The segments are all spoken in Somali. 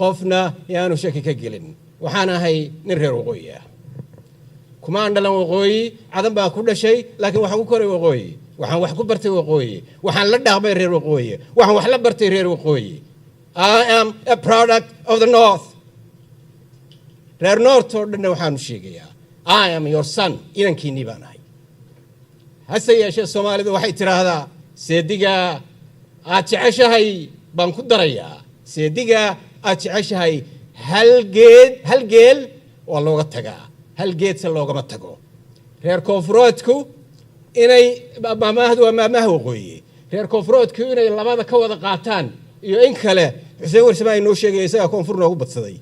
qofna yaanu shaki ka gelin waxaan ahay nin reer waqooyi ah kuma aan dhalan waqooyi cadan baa ku dhashay laakiin waxaan ku koray waqooyi waxaan wax ku bartay waqooyi waxaan la dhaqmay reer waqooyi waxaan wax la bartay reer waqooyi I am a product of the north reer north oo dhan waxaan sheegayaa I am your son inankiini baan ahay hase yeeshee Soomaalidu waxay tiraahdaa seediga aad jeceshahay baan ku darayaa seediga aad jeceshahay hal geel waa looga tagaa hal geed se loogama tago reer koonfureedku inay maamahdu waa maamaha waqooyi reer koonfureedku inay labada ka wada qaataan iyo in kale Xuseen Warsame ay noo sheegay isaga koonfur noogu badsaday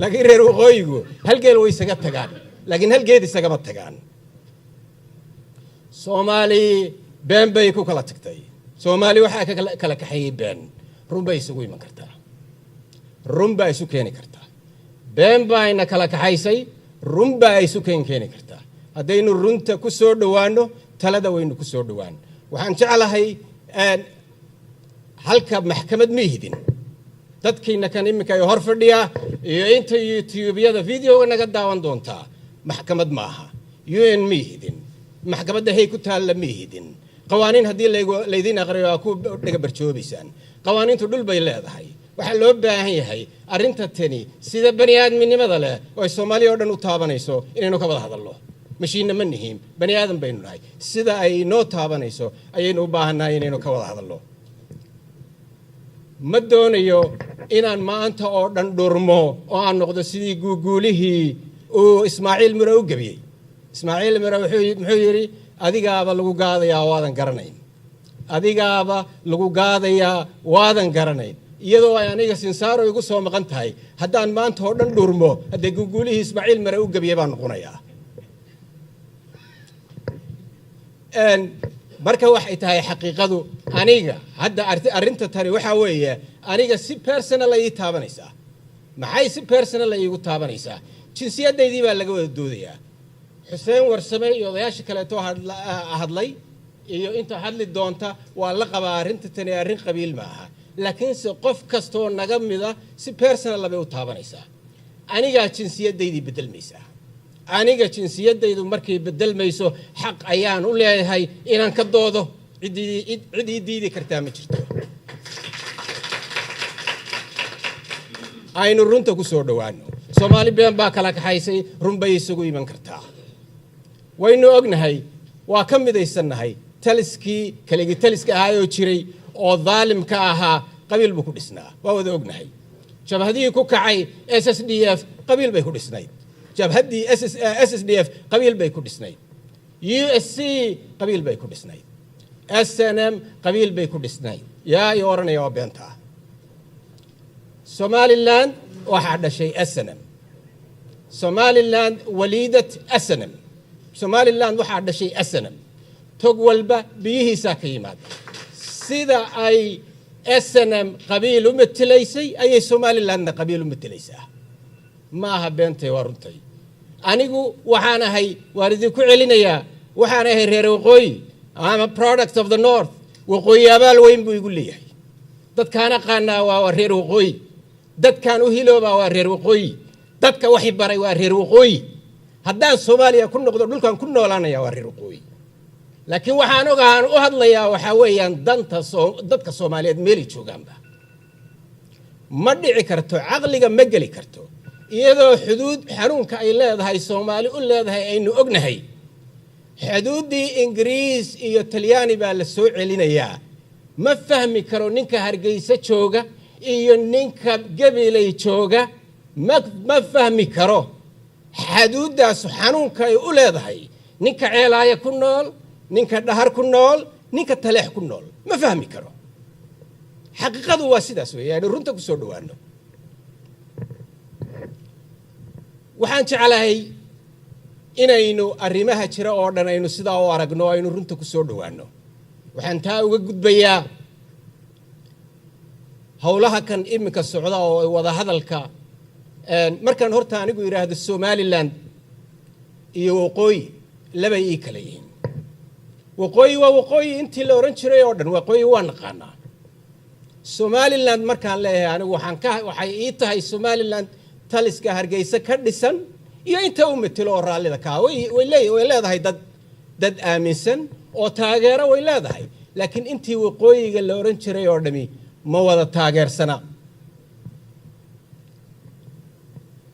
laakiin reer waqooyigu hal geel way isaga tagaan laakiin hal geed isagama tagaan Soomaali been bay ku kala tagtay Soomaali waxa ka kala kaxayay been run bay isugu iman kartaa run baa isu keeni kartaa been bayna kala kaxaysay run baa isu keeni kartaa haddaynu runta ku soo dhawaano talada waynu ku soo dhawaan waxaan jecelahay halka maxkamad ma yidin dadkiina kan imika ay hor fadhiya iyo inta YouTube-yada video-ga naga daawan doonta maxkamad maaha UN ma yidin maxkamadda hay ku taal ma yidin qawaaniin hadii leedin aqriyo ku dhiga barjoobisan qawaaniintu dhul bay leedahay waxa loo baahan yahay arinta tani sida bani aadminimada leh oo Soomaaliya oo dhan u taabanayso inaynu ka wada hadalno mashiinna ma nihiin bani aadam baynu nahay sida ay noo taabanayso ayaynu u baahanahay inaynu ka wada hadalno ma doonayo inaan maanta oo dhan dhurmo oo aan noqdo sidii guulihii oo Ismaaciil Miro u gabiyay Ismaaciil Miro wuxuu yiri adigaaba lagu gaadayaa waadan garanayn adigaaba lagu gaadayaa waadan garanayn iyadoo ay aniga sinsaaro igu soo maqan tahay haddaan maanta oo dhan dhurmo hadday guulihii Ismaaciil Miro u gabiyay baan noqonayaa marka waxay tahay xaqiiqadu aniga hadda arinta tani waxa weeye aniga si personal ay taabanaysaa maxay si personal ay igu taabanaysaa jinsiyadaydii baa laga wada doodayaa Xuseen Warsame iyo odayaasha kale oo hadlay iyo inta hadli doonta waa la qabaa arinta tani arin qabiil ma aha laakiin si qof kasto naga mida si personal ay u taabanaysaa aniga jinsiyadaydii bedelmaysaa aniga jinsiyadaydu markay bedelmayso xaq ayaan u leeyahay inaan ka doodo cidii diidi kartaa ma jirto aynu runta ku soo dhawaano Soomaali been baa kala kaxaysay run bay isugu iman kartaa waynu ognahay waa ka midaysanahay taliska ahaayoo jiray oo daalimka ahaa qabiil buu ku dhisnaa waa wada ognahay jabhadii ku kacay SSDF qabiil bay ku dhisnayd jabhadii SSDF qabiil bay ku dhisnayd USC qabiil bay ku dhisnayd SNM qabiil bay ku dhisnayd yaa yoranaya oo beenta Somaliland waxa dhashay SNM Somaliland waliidat SNM Somaliland waxa dhashay SNM tog walba biyihiisa ka yimaad sida ay SNM qabiil u matalaysay ayay Somaliland qabiil u matalaysaa maaha beentay waa runtay anigu waxaan ahay waaridii ku celinayaa waxaan ahay reer waqooyi I'm a product of the north waqooyi abaal weyn buu igu leeyahay dadkaan aqaanaa waa reer waqooyi dadkaan u hilooba waa reer waqooyi dadka waxay baray waa reer waqooyi haddaan Soomaaliya ku noqdo dhulkan ku noolaanaya waa reer waqooyi laakiin waxaan ogaan u hadlayaa waxa weeyaan dadka Soomaaliyeed meel joogaanba ma dhici karto aqliga ma gali karto iyadoo xuduud xarunka ay leedahay Soomaali u leedahay aynu ognahay xuduudii Ingiriis iyo Talyaani baa la soo celinayaa ma fahmi karo ninka Hargeysa jooga iyo ninka Gabiley jooga ma fahmi karo xuduudaas xarunka ay u leedahay ninka Ceelaaya ku nool ninka Dhahar ku nool ninka Taleex ku nool ma fahmi karo xaqiiqadu waa sidaas weeyaan runta ku soo dhawaano waxaan jecelahay inaynu arrimaha jira oo dhan aynu sidaa u aragno aynu runta ku soo dhawaano waxaan taa uga gudbayaa hawlaha kan imika socda oo wada hadalka markaan horta anigu yiraahdo Somaliland iyo waqooyi laba ii kala yihiin waqooyi waa waqooyi intii la oran jiray oo dhan waqooyi waa naqaanaa Somaliland markaan leeyahay anigu waxay ii tahay Somaliland taliska Hargeysa ka dhisan iyo inta uu metelo oo raallida ka way leedahay dad aaminsan oo taageero way leedahay laakiin intii waqooyiga la oran jiray oo dhami ma wada taageersana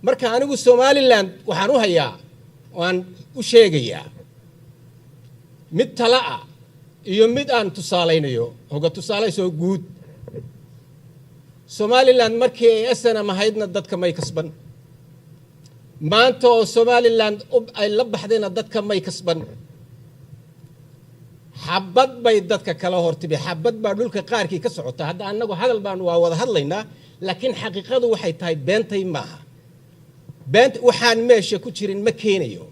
marka anigu Somaliland waxaan u hayaa waan u sheegayaa mid tala ah iyo mid aan tusaalaynayo hoga tusaalayso guud Somaliland markii ay SNM ahaydna dadka may kasban maanta oo Somaliland ay la baxdayna dadka may kasban xabad bay dadka kala hortibi xabad baa dhulka qaarkii ka socota hadda anagu hadal baan waa wada hadlaynaa laakiin xaqiiqadu waxay tahay beentay maaha beent waxaan meesha ku jirin ma keenayo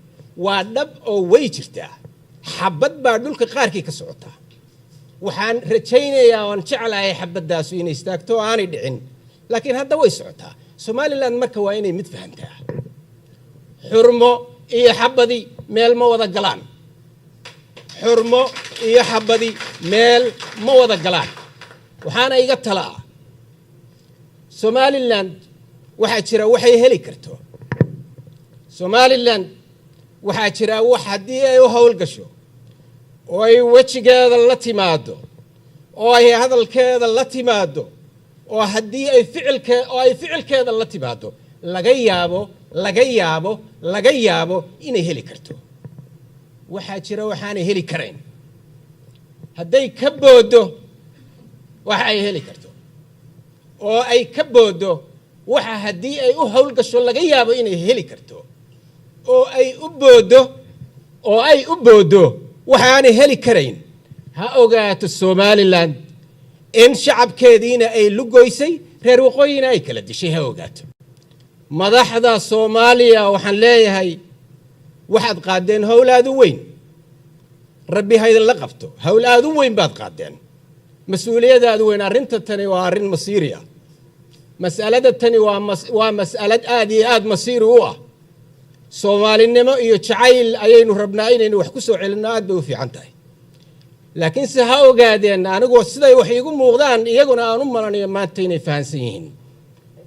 waa dhab oo way jirtaa xabad baa dhulka qaarkii ka socota waxaan rajaynayaa oo jecelahay xabadaas inay istaagto aanay dhicin laakiin hadda way socotaa Somaliland marka waa inay mid fahantaa xurmo iyo xabadi meel ma wada galaan xurmo iyo xabadi meel ma wada galaan waxaana iga talaa Somaliland waxa jira waxay heli karto Somaliland waxa jira wax hadii ay u hawl gasho oo ay wajigeeda la timaado oo ay hadalkeeda la timaado oo hadii ay ficilkeeda la timaado laga yaabo inay heli karto waxa jira waxaan heli karayn haday ka boodo waxa ay heli karto oo ay ka boodo waxa hadii ay u hawl gasho laga yaabo inay heli karto oo ay u boodo waxaan heli karayn ha ogaato Somaliland in shacabkeediina ay lugoysay reer waqooyina ay kala dishay ha ogaato madaxda Soomaaliya waxaan leeyahay waxaad qaadeen hawlaadu weyn rabbi haydan la qabto hawlaadu weyn baad qaadeen mas'uuliyadaadu weyn arinta tani waa arin masiiriya mas'alada tani waa mas'alad aad iyo aad masiiri u ah Soomaalinimo iyo jacayl ayaynu rabnaa inaynu wax ku soo celinno aad bay u fiican tahay laakiin si ha ogaadeen anigu siday wax iigu muuqdaan iyaguna aan u malanayo maanta inay fahansan yihiin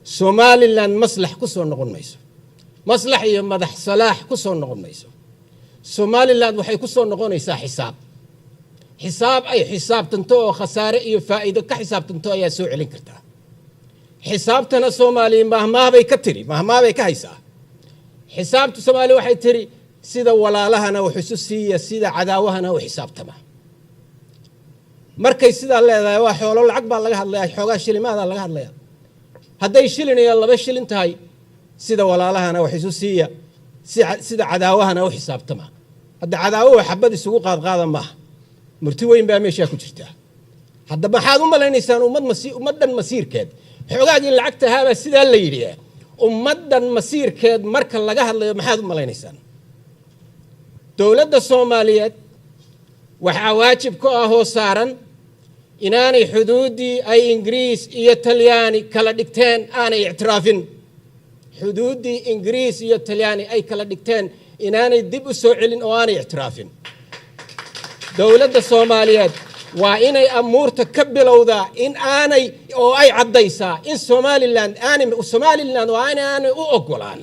Somaliland maslax ku soo noqon mayso maslax iyo madax salaax ku soo noqon mayso Somaliland waxay ku soo noqonaysaa xisaab ay xisaabtanto oo khasaare iyo faa'iido ka xisaabtanto ayaa soo celin kartaa xisaabtana Soomaaliya mahmaabay ka tiri mahmaabay ka haysaa xisaabtu Soomaaliya waxay tiri sida walaalahana wax isu siiya sida cadaawahana wax xisaabtama markay sida leedahay waa xoolo lacag baa laga hadlayaa xoogaa shilimaada laga hadlayaa hadday shilin iyo laba shilin tahay sida walaalahana wax isu siiya sida cadaawahana wax xisaabtama hadda cadaawo xabad isugu qaad ma murti weyn baa meesha ku jirta hadda maxaad u malaynaysan ummadan masiirkeed xoogaagii lacagta haaba sida la yiri ummadan masiirkeed marka laga hadlayo maxaad u malaynaysan dawladda Soomaaliyeed waxa waajib ku ah oo saaran inaanay xuduudii ay Ingiriis iyo Talyaani kala dhigteen aanay ictiraafin xuduudii Ingiriis iyo Talyaani ay kala dhigteen inaanay dib u soo celin oo aanay ictiraafin dawladda Soomaaliyeed waa inay amuurta ka bilowdaa in aanay oo ay cadaysaa in Somaliland waa aanay u ogolaan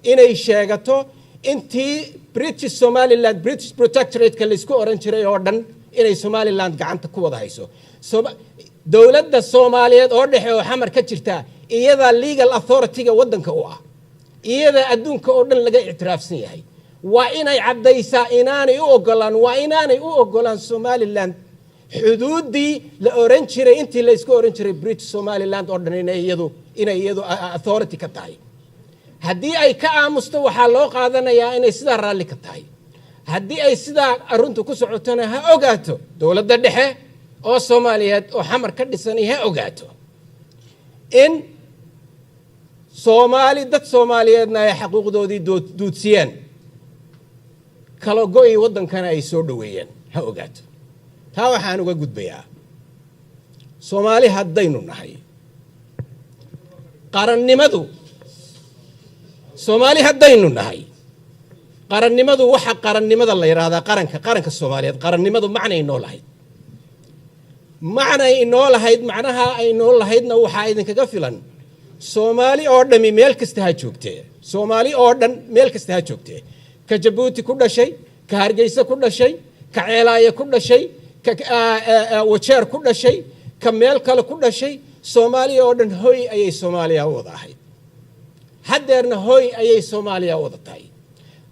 inay sheegato intii British Somaliland British Protectorate ka la isku oran jiray oo dhan inay Somaliland gacanta ku wada hayso dawladda Soomaaliyeed oo dhexe oo xamar ka jirta iyada legal authority-ga wadanka u ah iyada adduunka oo dhan laga ictiraafsan yahay waa inay cadaysaa inaanay u ogolaan Somaliland xuduudii la oran jiray intii la isku oran jiray British Somaliland oo dhan inay iyadu authority ka tahay haddii ay ka aamusto waxa loo qaadanayaa inay sida raalli ka tahay haddii ay sida aruntu ku socotona ha ogaato dawladda dhexe oo Soomaaliyeed oo xamar ka dhisan ha ogaato in dad Soomaaliyeedna ay xuquuqdoodii duudsiyeen kala go'ay wadankana ay soo dhaweeyeen ha ogaato taa waxaan uga gudbayaa Soomaali haddaynu nahay qarannimadu Soomaali haddaynu nahay qarannimadu waxa qarannimada la yiraahdaa qaranka Soomaaliyeed qarannimadu macnay noo lahayd macnay inoo lahayd macnaha ay inoo lahaydna waxaa idinkaga filan soomaali oo dhami meel kasta ha joogtee soomaali oo dhan meel kasta ha joogtee ka jabuuti ku dhashay ka hargeysa ku dhashay ka ceelaaye ku dhashay ka wajeer ku dhashay ka meel kale ku dhashay soomaaliya oo dhan hoy ayay soomaaliya u wada ahayd haddeerna hoy ayay soomaaliya u wada tahay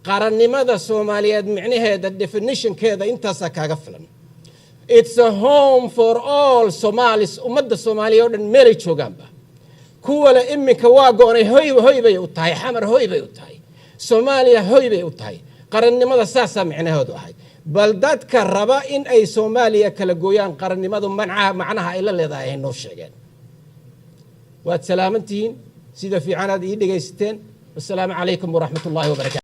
qarannimada soomaaliyeed micnaheeda definitionkeeda intaasaa kaaga filan it's a home for all Somalis ummadda Soomaaliya oo dhan meelay joogaanba kuwala iminka waa goonay hoy bay u tahay xamar hoy bay u tahay Soomaaliya hoy bay u tahay qarannimada saasaa micnaheedu ahayd bal dadka raba in ay Soomaaliya kala gooyaan qarannimadu macnaha ay la leedahay ay noo sheegeen waad salaamantihiin sida fiicanaad ii dhagaysateen wassalaamu calaykum waraxmatullaahi wabarakaatu